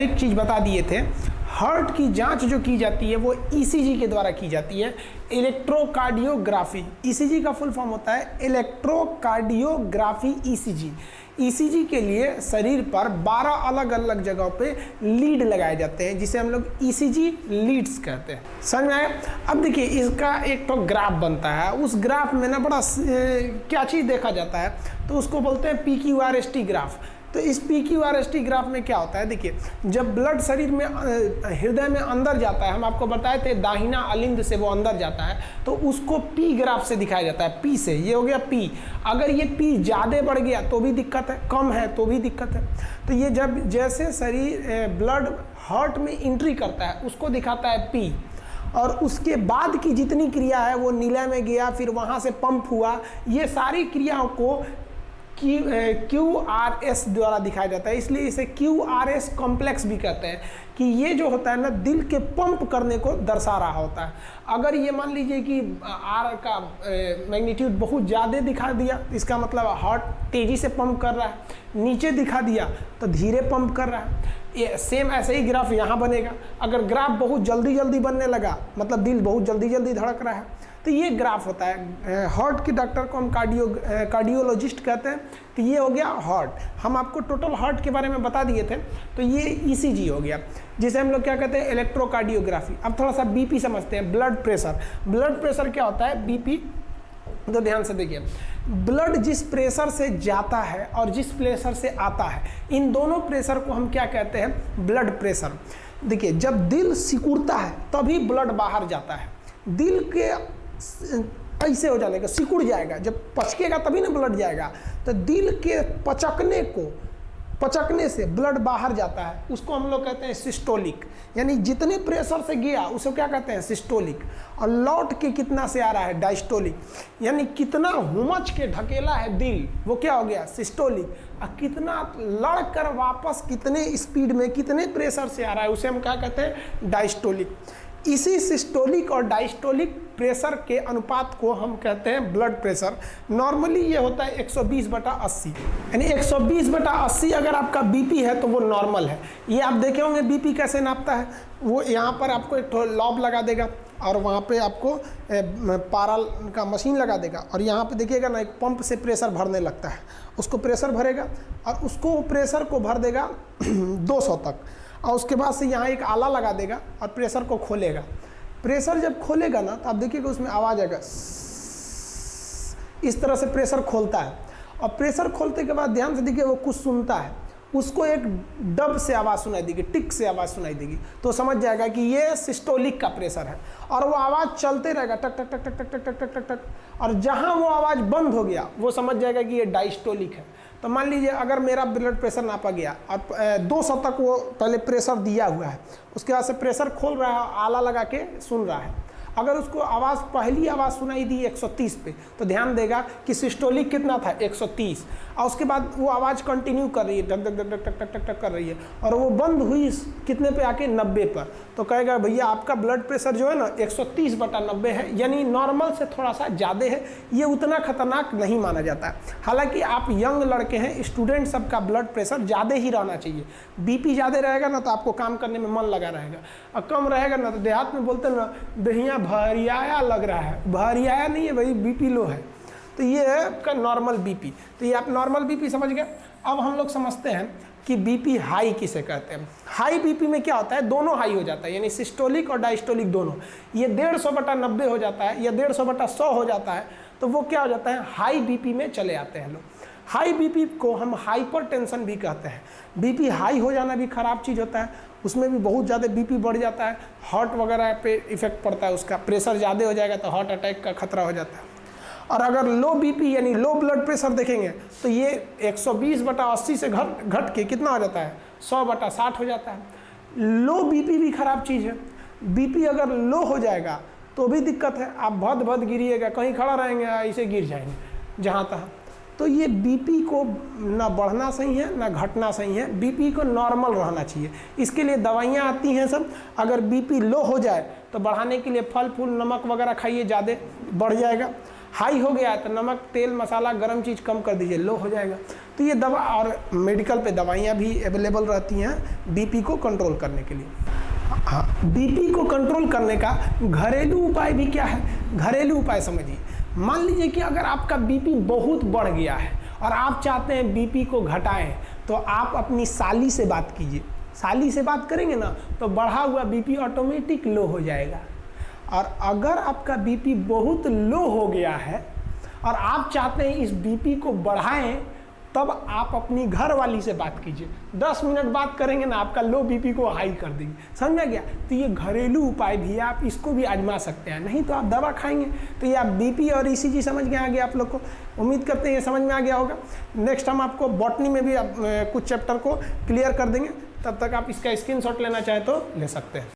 एक चीज़ बता दिए थे, हार्ट की जांच जो की जाती है वो ईसीजी के द्वारा की जाती है, इलेक्ट्रोकार्डियोग्राफी। ईसीजी का फुल फॉर्म होता है इलेक्ट्रोकार्डियोग्राफी ईसीजी। ईसीजी के लिए शरीर पर 12 अलग अलग जगहों पे लीड लगाए जाते हैं जिसे हम लोग ईसीजी लीड्स कहते हैं। समझ में आया? अब देखिए इसका एक तो ग्राफ बनता है, उस ग्राफ में ना बड़ा क्या चीज़ देखा जाता है तो उसको बोलते हैं PQRST ग्राफ। तो इस PQRST ग्राफ में क्या होता है, देखिए जब ब्लड शरीर में हृदय में अंदर जाता है, हम आपको बताए थे दाहिना अलिंद से वो अंदर जाता है तो उसको P ग्राफ से दिखाया जाता है, P से। ये हो गया P। अगर ये P ज़्यादा बढ़ गया तो भी दिक्कत है, कम है तो भी दिक्कत है। तो ये जब जैसे शरीर ब्लड हार्ट में एंट्री करता है उसको दिखाता है P, और उसके बाद की जितनी क्रिया है वो नीले में गया, फिर वहाँ से पंप हुआ, ये सारी क्रियाओं को QRS द्वारा दिखाया जाता है। इसलिए इसे QRS कॉम्प्लेक्स भी कहते हैं कि ये जो होता है ना दिल के पंप करने को दर्शा रहा होता है। अगर ये मान लीजिए कि R का मैग्नीट्यूड बहुत ज़्यादा दिखा दिया, इसका मतलब हार्ट तेज़ी से पंप कर रहा है, नीचे दिखा दिया तो धीरे पंप कर रहा है। ये सेम ऐसे ही ग्राफ यहाँ बनेगा। अगर ग्राफ बहुत जल्दी जल्दी बनने लगा मतलब दिल बहुत जल्दी जल्दी धड़क रहा है तो ये ग्राफ होता है। हार्ट के डॉक्टर को हम कार्डियोलॉजिस्ट कहते हैं। तो ये हो गया हार्ट। हम आपको टोटल हार्ट के बारे में बता दिए थे। तो ये ईसीजी हो गया जिसे हम लोग क्या कहते हैं, इलेक्ट्रोकार्डियोग्राफी। अब थोड़ा सा बीपी समझते हैं, ब्लड प्रेशर। ब्लड प्रेशर क्या होता है, बीपी। तो ध्यान से देखिए, ब्लड जिस प्रेशर से जाता है और जिस प्रेशर से आता है, इन दोनों प्रेशर को हम क्या कहते हैं, ब्लड प्रेशर। देखिए जब दिल सिकुड़ता है तभी ब्लड बाहर जाता है। दिल के ऐसे हो जाने का सिकुड़ जाएगा, जब पचकेगा तभी ना ब्लड जाएगा। तो दिल के पचकने से ब्लड बाहर जाता है, उसको हम लोग कहते हैं सिस्टोलिक। यानी जितने प्रेशर से गया उसे क्या कहते हैं, सिस्टोलिक। और लौट के कितना से आ रहा है, डायस्टोलिक। यानी कितना हुमच के ढकेला है दिल, वो क्या हो गया, सिस्टोलिक। और कितना लड़ कर वापस कितने स्पीड में कितने प्रेशर से आ रहा है उसे हम क्या कहते हैं, डायस्टोलिक। इसी सिस्टोलिक और डायस्टोलिक प्रेशर के अनुपात को हम कहते हैं ब्लड प्रेशर। नॉर्मली ये होता है 120/80। यानी 120/80 अगर आपका बीपी है तो वो नॉर्मल है। ये आप देखे होंगे बीपी कैसे नापता है, वो यहाँ पर आपको एक लॉब लगा देगा और वहाँ पे आपको पारल का मशीन लगा देगा और यहाँ पे देखिएगा ना एक पंप से प्रेशर भरने लगता है, उसको प्रेशर भरेगा और उसको प्रेशर को भर देगा 200 तक। और उसके बाद से यहाँ एक आला लगा देगा और प्रेशर को खोलेगा। प्रेशर जब खोलेगा ना तो आप देखिएगा उसमें आवाज़ आएगा, इस तरह से प्रेशर खोलता है। और प्रेशर खोलते के बाद ध्यान से देखिए वो कुछ सुनता है, उसको एक डब से आवाज़ सुनाई देगी, टिक से आवाज़ सुनाई देगी, तो समझ जाएगा कि ये सिस्टोलिक का प्रेशर है। और वो आवाज़ चलते रहेगा, टक टक टक टक टक टक टक टक टक। और जहाँ वो आवाज़ बंद हो गया वो समझ जाएगा कि ये डायस्टोलिक है। तो मान लीजिए अगर मेरा ब्लड प्रेशर नापा गया और 200 तक वो पहले प्रेशर दिया हुआ है, उसके बाद से प्रेशर खोल रहा है, आला लगा के सुन रहा है। अगर उसको आवाज़ पहली आवाज़ सुनाई दी 130 पे तो ध्यान देगा कि सिस्टोलिक कितना था, 130। और उसके बाद वो आवाज़ कंटिन्यू कर रही है, टक टक टक टक टक टक टक कर रही है और वो बंद हुई कितने पे आके 90 पर। तो कहेगा भैया आपका ब्लड प्रेशर जो है ना 130/90 है, यानी नॉर्मल से थोड़ा सा ज़्यादा है। ये उतना खतरनाक नहीं माना जाता है। हालांकि आप यंग लड़के हैं, स्टूडेंट, सबका ब्लड प्रेशर ज़्यादा ही रहना चाहिए। बीपी ज़्यादा रहेगा ना तो आपको काम करने में मन लगा रहेगा, और कम रहेगा ना तो देहात में बोलते ना दहिया भरियाया लग रहा है। भरियाया नहीं है भाई, बीपी लो है। तो ये है आपका नॉर्मल बीपी। तो ये आप नॉर्मल बीपी समझ गए। अब हम लोग समझते हैं कि बीपी हाई किसे कहते हैं। हाई बीपी में क्या होता है, दोनों हाई हो जाता है, यानी सिस्टोलिक और डायस्टोलिक दोनों। ये 150/90 हो जाता है या 150/100 हो जाता है तो वो क्या हो जाता है, हाई बीपी में चले आते हैं लोग। हाई बीपी को हम हाइपरटेंशन भी कहते हैं। बीपी हाई हो जाना भी खराब चीज़ होता है, उसमें भी बहुत ज़्यादा बीपी बढ़ जाता है, हार्ट वगैरह पे इफेक्ट पड़ता है उसका। प्रेशर ज़्यादा हो जाएगा तो हार्ट अटैक का खतरा हो जाता है। और अगर लो बीपी यानी लो ब्लड प्रेशर देखेंगे तो ये 120/80 से घट के कितना हो जाता है, 100/60 हो जाता है। लो बीपी भी खराब चीज़ है। बीपी अगर लो हो जाएगा तो भी दिक्कत है, आप भद गिरिएगा, कहीं खड़ा रहेंगे ऐसे गिर जाएंगे जहाँ तहाँ। तो ये बीपी को ना बढ़ना सही है ना घटना सही है, बीपी को नॉर्मल रहना चाहिए। इसके लिए दवाइयाँ आती हैं सब। अगर बीपी लो हो जाए तो बढ़ाने के लिए फल फूल नमक वगैरह खाइए, ज़्यादा बढ़ जाएगा। हाई हो गया है तो नमक, तेल, मसाला, गर्म चीज़ कम कर दीजिए, लो हो जाएगा। तो ये दवा, और मेडिकल पे दवाइयाँ भी अवेलेबल रहती हैं बीपी को कंट्रोल करने के लिए। हाँ, बीपी को कंट्रोल करने का घरेलू उपाय भी क्या है? घरेलू उपाय समझिए। मान लीजिए कि अगर आपका बीपी बहुत बढ़ गया है और आप चाहते हैं बीपी को घटाएं, तो आप अपनी साली से बात कीजिए। साली से बात करेंगे ना तो बढ़ा हुआ बीपी ऑटोमेटिक लो हो जाएगा। और अगर आपका बीपी बहुत लो हो गया है और आप चाहते हैं इस बीपी को बढ़ाएं, तब आप अपनी घर वाली से बात कीजिए। 10 मिनट बात करेंगे ना, आपका लो बीपी को हाई कर देंगे। समझा गया? तो ये घरेलू उपाय भी है, आप इसको भी आजमा सकते हैं। नहीं तो आप दवा खाएंगे। तो ये आप बीपी और ईसीजी समझ में आ गया आप लोग को। उम्मीद करते हैं ये समझ में आ गया होगा। नेक्स्ट हम आपको बॉटनी में भी कुछ चैप्टर को क्लियर कर देंगे। तब तक आप इसका स्क्रीनशॉट लेना चाहें तो ले सकते हैं।